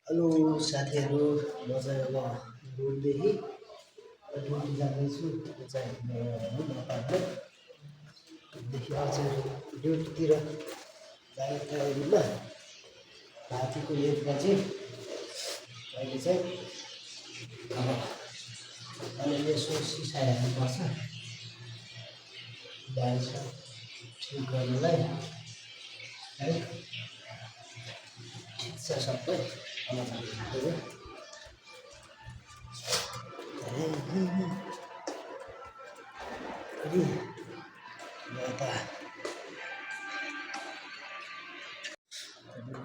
Hello साथीहरू, म चाहिँ अब रोडदेखि ड्युटी जाँदैछु। त्यो चाहिँ अपार्टमेन्टदेखि अझ ड्युटीतिर जाने तयारीमा। रातिको 1 बजे अहिले चाहिँ अब अलिअलि यसो सिसा हेर्नुपर्छ गाडी छ ठिक गर्नलाई है। ठिक छ सबै यता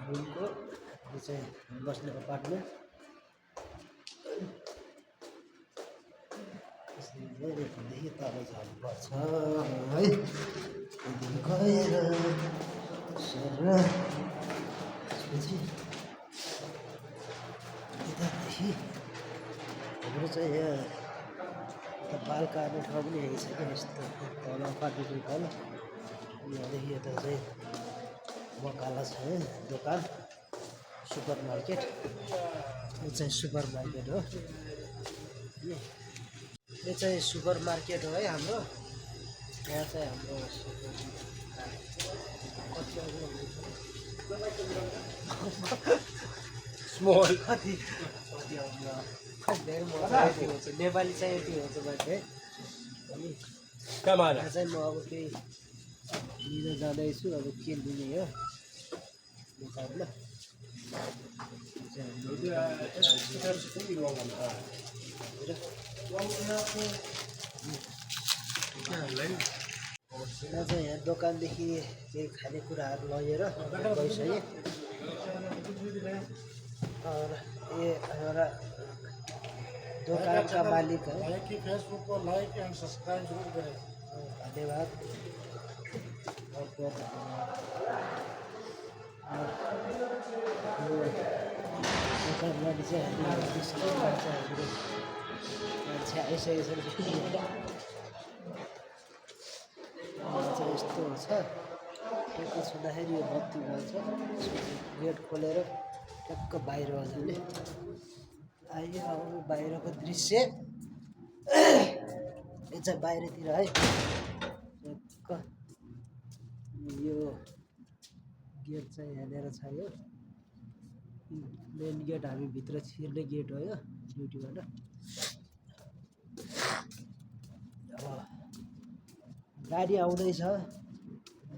रुमको यो चाहिँ बस्ने अपार्टमेन्ट देखि तल झर्नुपर्छ है। गएर सर त्यसपछि यतादेखि हाम्रो चाहिँ यहाँ बाल काट्ने ठाउँ पनि यही छ क्या। यस्तो तल अपार्टमेन्टको तल यहाँदेखि यता चाहिँ बकाला छ है दोकान सुपर मार्केट। यो चाहिँ सुपर मार्केट हो। यो चाहिँ सुपर मार्केट हो है हाम्रो। यहाँ चाहिँ हाम्रो स्मल कति हुन्छ नेपाली चाहिँ यति हुन्छ मान्छे अनि यहाँ चाहिँ म अब केही लिन जाँदैछु। अब के लिने हो दोकानमा यहाँ दोकानदेखि केही खानेकुराहरू लगेर गइसकेँ। और ये हमारा दुकान का मालिक है। फेसबुक को लाइक एंड सब्सक्राइब जरूर करें। धन्यवाद बहुत बहुत धन्यवाद। मान्छे आइसकेको यस्तो छ। टक्क छुँदाखेरि यो बत्ती बल्छ। गेट खोलेर टक्क बाहिर जाने आइयो। अब बाहिरको दृश्य यो चाहिँ बाहिरतिर है। टक्क यो गेट चाहिँ यहाँनिर छ। यो मेन गेट हामी भित्र छिर्ने गेट हो यो ड्युटीबाट। अब गाडी आउँदैछ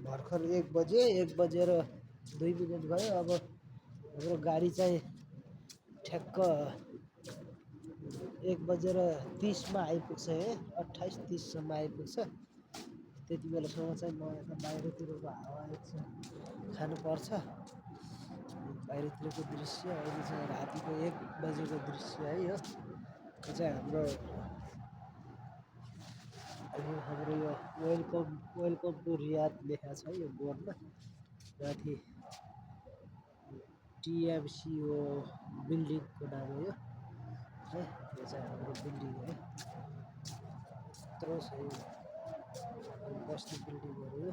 भर्खर 1 बजेर 2 मिनट भयो। अब हाम्रो गाडी चाहिँ ठ्याक्क 1:30 आइपुग्छ है। 28:30सम्म आइपुग्छ। त्यति बेलासम्म चाहिँ म यता बाहिरतिरको हावा एकछिन खानुपर्छ। बाहिरतिरको दृश्य अहिले चाहिँ रातिको 1 बजेको दृश्य है। यो चाहिँ हाम्रो यो वेलकम टु रियाद लेखा छ यो बोर्डमा माथि। टिएमसिओ बिल्डिङको नाम हो यो है। यो चाहिँ हाम्रो बिल्डिङ हो। यत्रो छ यो बस्ने बिल्डिङहरू। यो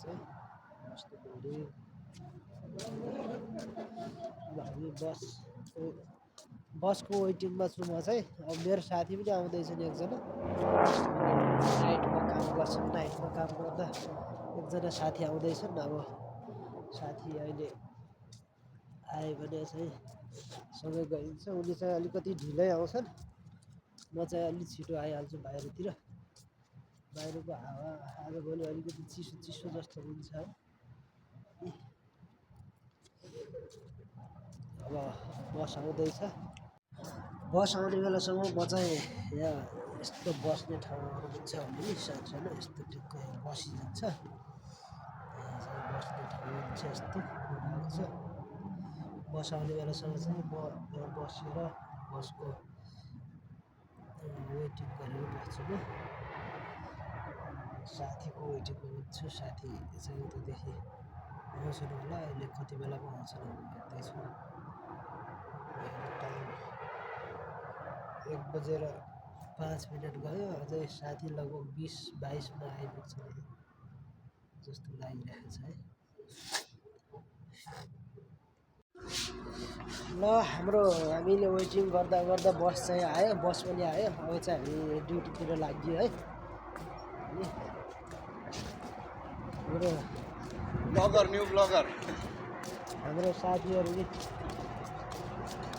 चाहिँ बस्ने बिल्डिङ। हामी बसको वेटिङमा छु म चाहिँ। अब मेरो साथी पनि आउँदैछन् एकजना। नाइटमा काम गर्छन्। नाइटमा काम गर्दा एकजना साथी आउँदैछन्। अब साथी अहिले आयो भने चाहिँ सँगै गइन्छ। उनी चाहिँ अलिकति ढिलै आउँछन्। म चाहिँ अलिक छिटो आइहाल्छु बाहिरतिर। बाहिरको हावा आजभोलि अलिकति चिसो जस्तो हुन्छ है। अब बस आउँदैछ। बस आउने बेलासम्म म चाहिँ यहाँ यस्तो बस्ने ठाउँहरू पनि छ भने सानो यस्तो ठिक्क बसिन्छ। यहाँ चाहिँ बस्ने ठाउँहरू चाहिँ यस्तो बनाएको छ। बस आउने बेलासम्म चाहिँ म यहाँ बसेर बसको वेटिङ गरेर बस्छु म। साथीको वेटिङमा हुन्छु। साथी चाहिँ उतादेखि आउँछन् होला। अहिले कति बेलामा आउँछन् हेर्दैछु। टाइम 1:05 भयो। अझै साथी लगभग 20-22मा आइपुग्छ जस्तो लागिरहेको छ है। ल हाम्रो हामीले वेटिङ गर्दा गर्दा बस चाहिँ आयो, बस पनि आयो। अब चाहिँ हामी ड्युटीतिर लाग्यो है। अनि हाम्रो ब्लगर न्यू ब्लगर हाम्रो साथीहरू नि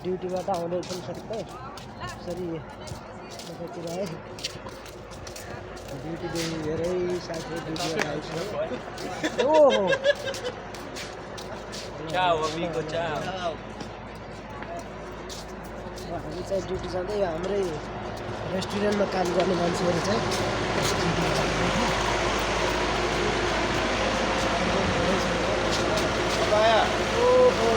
ड्युटीबाट आउँदैछन् सबै यसरी यतातिर है। ड्युटीदेखि धेरै साथीहरू ड्युटीबाट आइसक्यो। ओहो हामी चाहिँ ड्युटी जाँदै हाम्रै रेस्टुरेन्टमा काम गर्ने मान्छेहरू चाहिँ ओहो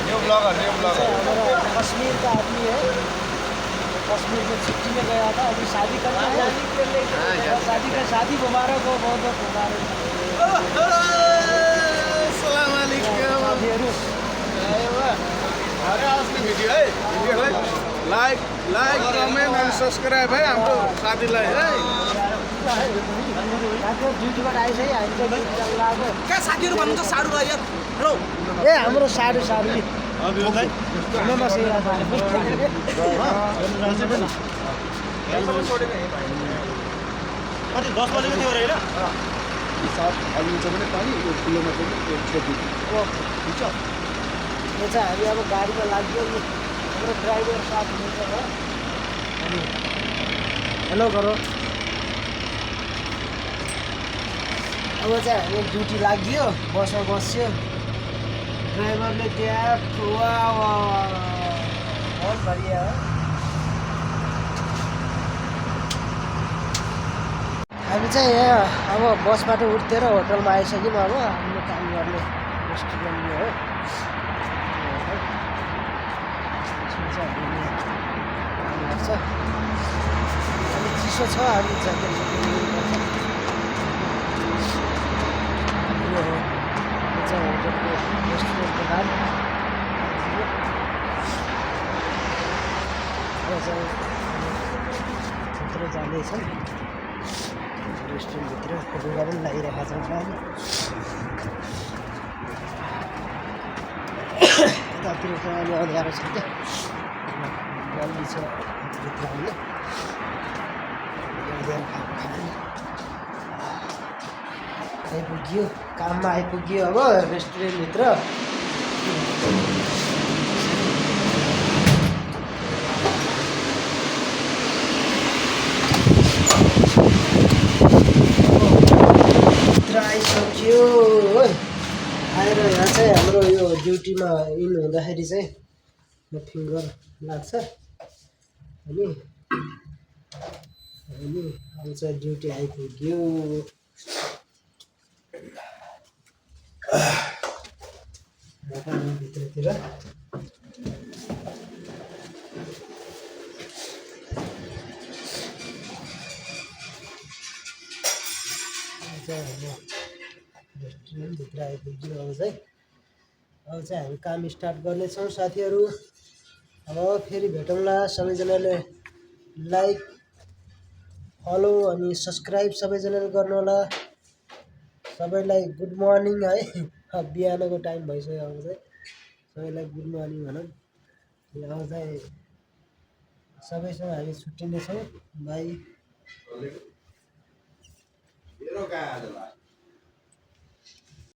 न्यू ब्लगर हमारा कश्मीर का आदमी है। कश्मीर में छुट्टी में गया था, अभी शादी करना है। शादी मुबारक हो, बहुत बहुत मुबारक। साथीहरू अरे आज भिडियो है भिडियोलाई लाइक कमेन्ट एन्ड सब्सक्राइब है हाम्रो साथीलाई है। साथीहरू ड्युटीबाट आइस है। हामी चाहिँ ड्युटी जानु लाग्यो। कहाँ साथीहरू भन्नु त साडु र यार हेलो ए हाम्रो साडु नि हिँड्न नसकेको कति 10 बजेको थियो अरे हैन यो चाहिँ हामी अब गाडीमा लाग्यो नि। हाम्रो ड्राइभर साथ हुनुहुन्छ हो। अनि हेलो गरो। अब चाहिँ हामी ड्युटी लाग्यो, बसमा बस्यो। ड्राइभरले त्यहाँ बहुत बढिया है। हामी चाहिँ यहाँ अब बसबाट उठ्थेर होटलमा आइसक्यौँ। अब हामीले काम गर्ने रेस्टुरेन्टमा हो। यसमा चाहिँ हामीले काम गर्छ। अनि चिसो छ, हामी ज्याकेट लिनुपर्छ। यो हो यो चाहिँ होटलको रेस्टुरेन्टको नाम। यो चाहिँ भित्र जाँदैछन्। रेस्टुरेन्टभित्र लुगा पनि लगाइरहेका छन् अहिले। यतातिर चाहिँ अहिले अँध्यारो छ क्या, गल्ली छ भित्र। हामीले अँध्यारो खाएको आइपुग्यो, काममा आइपुग्यो। अब रेस्टुरेन्टभित्र आइसक्यो। आएर यहाँ चाहिँ हाम्रो यो ड्युटीमा इन हुँदाखेरि चाहिँ म फिङ्गर लाग्छ। अनि अब चाहिँ ड्युटी आइपुग्यो। भित्रतिर रेस्टुरेन्टभित्र आइपुग्यो। अब चाहिँ हामी काम स्टार्ट गर्नेछौँ साथीहरू। अब फेरि भेटौँला। सबैजनाले लाइक फलो अनि सब्सक्राइब सबैजनाले गर्नु होला। सबैलाई गुड मर्निङ है। अब बिहानको टाइम भइसक्यो। अब चाहिँ सबैलाई गुड मर्निङ भनौँ। अब चाहिँ सबैसँग हामी छुट्टिनेछौँ। बाई।